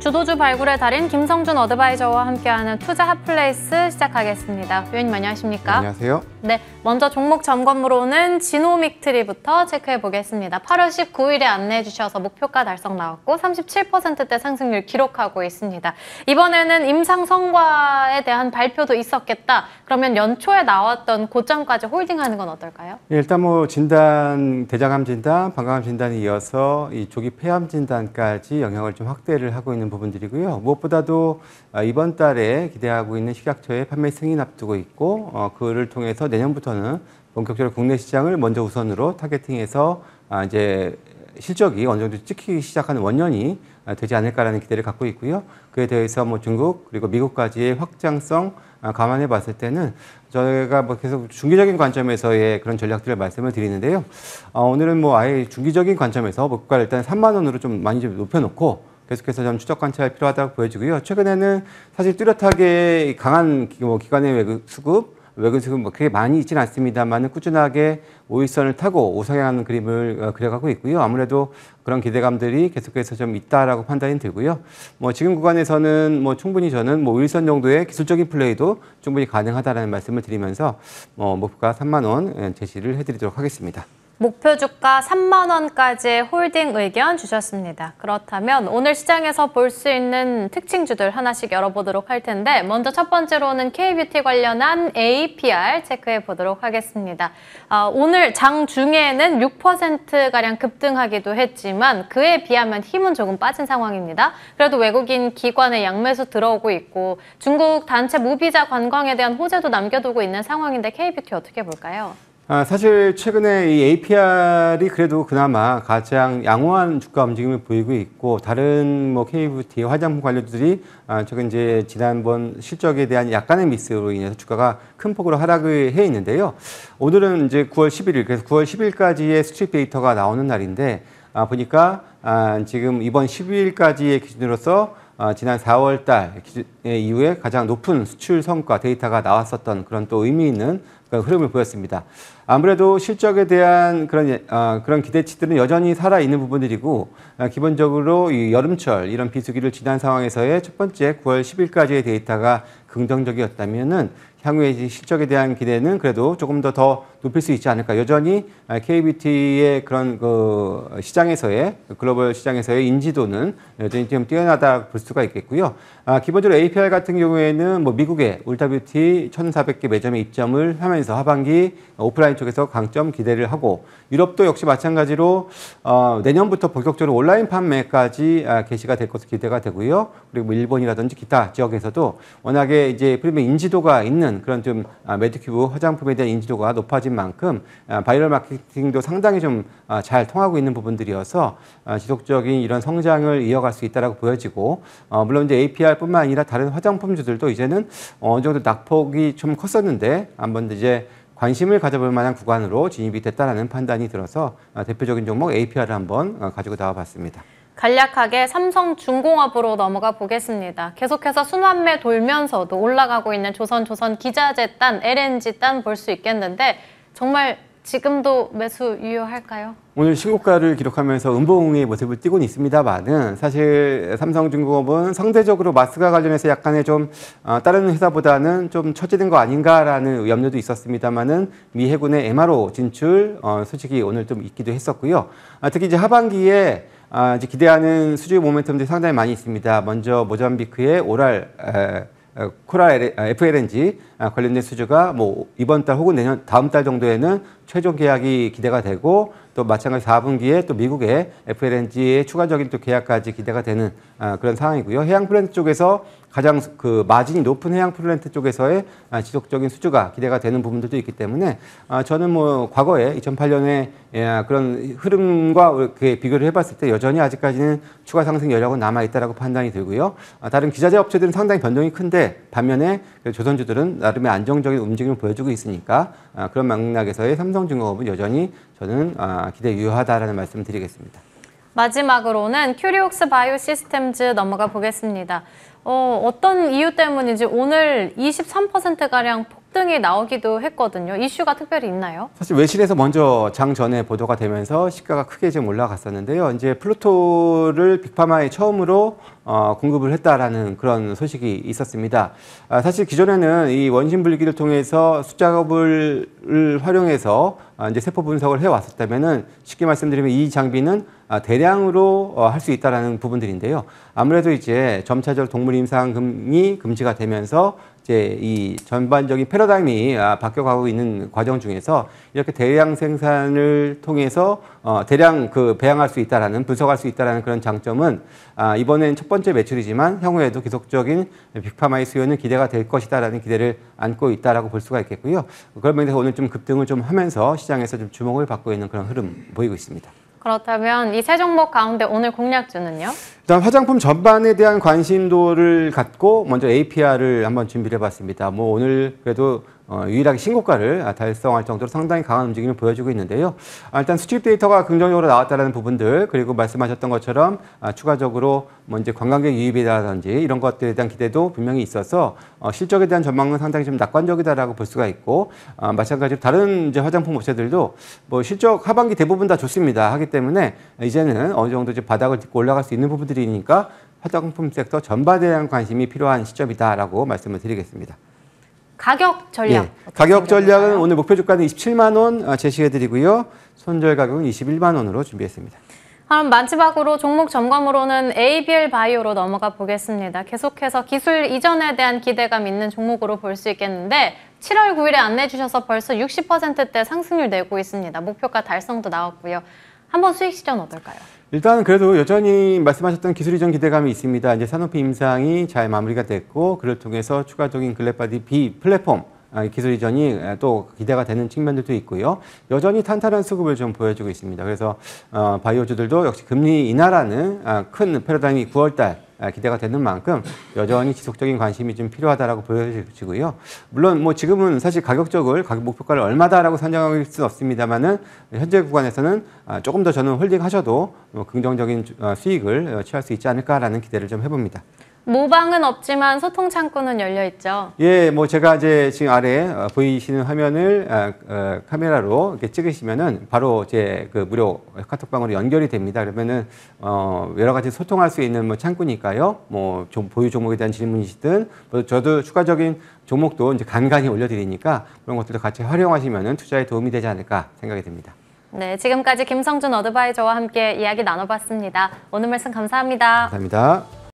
주도주 발굴의 달인 김성준 어드바이저와 함께하는 투자 핫플레이스 시작하겠습니다. 위원님 안녕하십니까? 안녕하세요. 네, 먼저 종목 점검으로는 지노믹트리부터 체크해 보겠습니다. 8월 19일에 안내해 주셔서 목표가 달성 나왔고 37%대 상승률 기록하고 있습니다. 이번에는 임상 성과에 대한 발표도 있었겠다. 그러면 연초에 나왔던 고점까지 홀딩하는 건 어떨까요? 일단 뭐 진단, 대장암 진단, 방광암 진단에 이어서 이 조기 폐암 진단까지 영향을 좀 확대를 하고 있는 부분들이고요. 무엇보다도 이번 달에 기대하고 있는 식약처의 판매 승인 앞두고 있고 그를 통해서 내년부터는 본격적으로 국내 시장을 먼저 우선으로 타겟팅해서 이제 실적이 어느 정도 찍히기 시작하는 원년이 되지 않을까라는 기대를 갖고 있고요. 그에 대해서 뭐 중국 그리고 미국까지의 확장성 감안해 봤을 때는 저희가 뭐 계속 중기적인 관점에서의 그런 전략들을 말씀을 드리는데요. 오늘은 뭐 아예 중기적인 관점에서 목표가를 일단 3만 원으로 좀 많이 좀 높여놓고 계속해서 좀 추적 관찰이 필요하다고 보여지고요. 최근에는 사실 뚜렷하게 강한 기관의 외근 수급 뭐 그렇게 많이 있지는 않습니다만 꾸준하게 5일선을 타고 우상향하는 그림을 그려가고 있고요. 아무래도 그런 기대감들이 계속해서 좀 있다라고 판단이 들고요. 뭐 지금 구간에서는 뭐 충분히 저는 뭐 5일선 정도의 기술적인 플레이도 충분히 가능하다라는 말씀을 드리면서 목표가 3만 원 제시를 해드리도록 하겠습니다. 목표 주가 3만 원까지의 홀딩 의견 주셨습니다. 그렇다면 오늘 시장에서 볼 수 있는 특징주들 하나씩 열어보도록 할 텐데 먼저 첫 번째로는 K뷰티 관련한 APR 체크해 보도록 하겠습니다. 오늘 장 중에는 6%가량 급등하기도 했지만 그에 비하면 힘은 조금 빠진 상황입니다. 그래도 외국인 기관의 양매수 들어오고 있고 중국 단체 무비자 관광에 대한 호재도 남겨두고 있는 상황인데 K뷰티 어떻게 볼까요? 사실 최근에 이 APR이 그래도 그나마 가장 양호한 주가 움직임을 보이고 있고 다른 뭐 K뷰티 화장품 관련주들이 최근 이제 지난번 실적에 대한 약간의 미스로 인해서 주가가 큰 폭으로 하락을 해 있는데요. 오늘은 이제 9월 11일 그래서 9월 10일까지의 수출 데이터가 나오는 날인데 보니까 지금 이번 12일까지의 기준으로서 지난 4월 달 이후에 가장 높은 수출 성과 데이터가 나왔었던 그런 또 의미 있는 흐름을 보였습니다. 아무래도 실적에 대한 그런 기대치들은 여전히 살아있는 부분들이고 기본적으로 이 여름철 이런 비수기를 지난 상황에서의 첫 번째 9월 10일까지의 데이터가 긍정적이었다면은 향후의 실적에 대한 기대는 그래도 조금 더 높일 수 있지 않을까. 여전히 K뷰티의 그런 시장에서의 글로벌 시장에서의 인지도는 여전히 좀 뛰어나다 볼 수가 있겠고요. 기본적으로 APR 같은 경우에는 뭐 미국의 울타뷰티 1,400개 매점에 입점을 하면서 하반기 오프라인 쪽에서 강점 기대를 하고 유럽도 역시 마찬가지로 내년부터 본격적으로 온라인 판매까지 개시가 될 것으로 기대가 되고요. 그리고 뭐 일본이라든지 기타 지역에서도 워낙에 이제 프리미엄 인지도가 있는 그런 좀 메디큐브 화장품에 대한 인지도가 높아진 만큼 바이럴 마케팅도 상당히 좀 잘 통하고 있는 부분들이어서 지속적인 이런 성장을 이어갈 수 있다라고 보여지고 물론 이제 APR뿐만 아니라 다른 화장품주들도 이제는 어느 정도 낙폭이 좀 컸었는데 한번 이제 관심을 가져볼 만한 구간으로 진입이 됐다라는 판단이 들어서 대표적인 종목 APR을 한번 가지고 나와봤습니다. 간략하게 삼성중공업으로 넘어가 보겠습니다. 계속해서 순환매 돌면서도 올라가고 있는 조선 기자재 단, LNG 단 볼 수 있겠는데 정말 지금도 매수 유효할까요? 오늘 신고가를 기록하면서 음봉의 모습을 띠고는 있습니다만은 사실 삼성중공업은 상대적으로 마스가 관련해서 약간의 좀 다른 회사보다는 좀 처지는 거 아닌가라는 염려도 있었습니다만은 미 해군의 MRO 진출 솔직히 오늘 좀 있기도 했었고요. 특히 이제 하반기에 이제 기대하는 수주 모멘텀들이 상당히 많이 있습니다. 먼저 모잠비크의 코랄 FLNG 관련된 수주가 뭐 이번 달 혹은 내년 다음 달 정도에는 최종 계약이 기대가 되고 또 마찬가지 4분기에 또 미국의 FLNG의 추가적인 또 계약까지 기대가 되는 그런 상황이고요. 해양 플랜트 쪽에서 가장 그 마진이 높은 해양 플랜트 쪽에서의 지속적인 수주가 기대가 되는 부분들도 있기 때문에 저는 뭐 과거에 2008년에 그런 흐름과 이렇게 비교를 해봤을 때 여전히 아직까지는 추가 상승 여력은 남아있다라고 판단이 들고요. 다른 기자재 업체들은 상당히 변동이 큰데 반면에 조선주들은 나름의 안정적인 움직임을 보여주고 있으니까 그런 맥락에서의 삼성중공업은 여전히 저는 기대 유효하다라는 말씀을 드리겠습니다. 마지막으로는 큐리옥스 바이오시스템즈 넘어가 보겠습니다. 어떤 이유 때문인지 오늘 23%가량 급등이 나오기도 했거든요. 이슈가 특별히 있나요? 사실 외신에서 먼저 장 전에 보도가 되면서 시가가 크게 좀 올라갔었는데요. 이제 플루토를 빅파마에 처음으로 공급을 했다라는 그런 소식이 있었습니다. 사실 기존에는 이 원심 분리기를 통해서 숫작업을 활용해서 이제 세포 분석을 해왔었다면은 쉽게 말씀드리면 이 장비는 대량으로 할 수 있다라는 부분들인데요. 아무래도 이제 점차적 동물 임상이 금지가 되면서 이제 이 전반적인 패러다임이 바뀌어가고 있는 과정 중에서 이렇게 대량 생산을 통해서 대량 배양할 수 있다라는 분석할 수 있다라는 그런 장점은 이번엔 첫 번째 매출이지만 향후에도 계속적인 빅파마의 수요는 기대가 될 것이다라는 기대를 안고 있다라고 볼 수가 있겠고요. 그런 면에서 오늘 좀 급등을 좀 하면서 시장에서 좀 주목을 받고 있는 그런 흐름 보이고 있습니다. 그렇다면 이 세 종목 가운데 오늘 공략주는요? 일단 화장품 전반에 대한 관심도를 갖고 먼저 APR을 한번 준비를 해봤습니다. 뭐 오늘 그래도 유일하게 신고가를 달성할 정도로 상당히 강한 움직임을 보여주고 있는데요. 일단 수출 데이터가 긍정적으로 나왔다는 부분들, 그리고 말씀하셨던 것처럼 추가적으로 뭐 이제 관광객 유입이라든지 이런 것들에 대한 기대도 분명히 있어서 실적에 대한 전망은 상당히 좀 낙관적이다라고 볼 수가 있고, 마찬가지로 다른 이제 화장품 업체들도 뭐 실적 하반기 대부분 다 좋습니다 하기 때문에 이제는 어느 정도 이제 바닥을 딛고 올라갈 수 있는 부분들이니까 화장품 섹터 전반에 대한 관심이 필요한 시점이다라고 말씀을 드리겠습니다. 가격 전략. 예, 가격 전략은 오늘 목표 주가는 27만 원 제시해드리고요. 손절 가격은 21만 원으로 준비했습니다. 그럼 마지막으로 종목 점검으로는 ABL 바이오로 넘어가 보겠습니다. 계속해서 기술 이전에 대한 기대감 있는 종목으로 볼 수 있겠는데 7월 9일에 안내해 주셔서 벌써 60%대 상승률 내고 있습니다. 목표가 달성도 나왔고요. 한번 수익 시전 어떨까요? 일단 그래도 여전히 말씀하셨던 기술 이전 기대감이 있습니다. 이제 산업비 임상이 잘 마무리가 됐고, 그를 통해서 추가적인 글래바디 B 플랫폼 기술 이전이 또 기대가 되는 측면들도 있고요. 여전히 탄탄한 수급을 좀 보여주고 있습니다. 그래서 바이오주들도 역시 금리 인하라는 큰 패러다임이 9월달 기대가 되는 만큼 여전히 지속적인 관심이 좀 필요하다라고 보여지고요. 물론 뭐 지금은 사실 가격 목표가를 얼마다라고 산정할 수는 없습니다만은 현재 구간에서는 조금 더 저는 홀딩하셔도 긍정적인 수익을 취할 수 있지 않을까라는 기대를 좀 해봅니다. 모방은 없지만 소통 창구는 열려 있죠. 예, 뭐 제가 이제 지금 아래 보이시는 화면을 카메라로 이렇게 찍으시면은 바로 제 그 무료 카톡방으로 연결이 됩니다. 그러면은 여러 가지 소통할 수 있는 뭐 창구니까요. 뭐 보유 종목에 대한 질문이시든, 뭐 저도 추가적인 종목도 이제 간간히 올려드리니까 그런 것들도 같이 활용하시면은 투자에 도움이 되지 않을까 생각이 듭니다. 네, 지금까지 김성준 어드바이저와 함께 이야기 나눠봤습니다. 오늘 말씀 감사합니다. 감사합니다.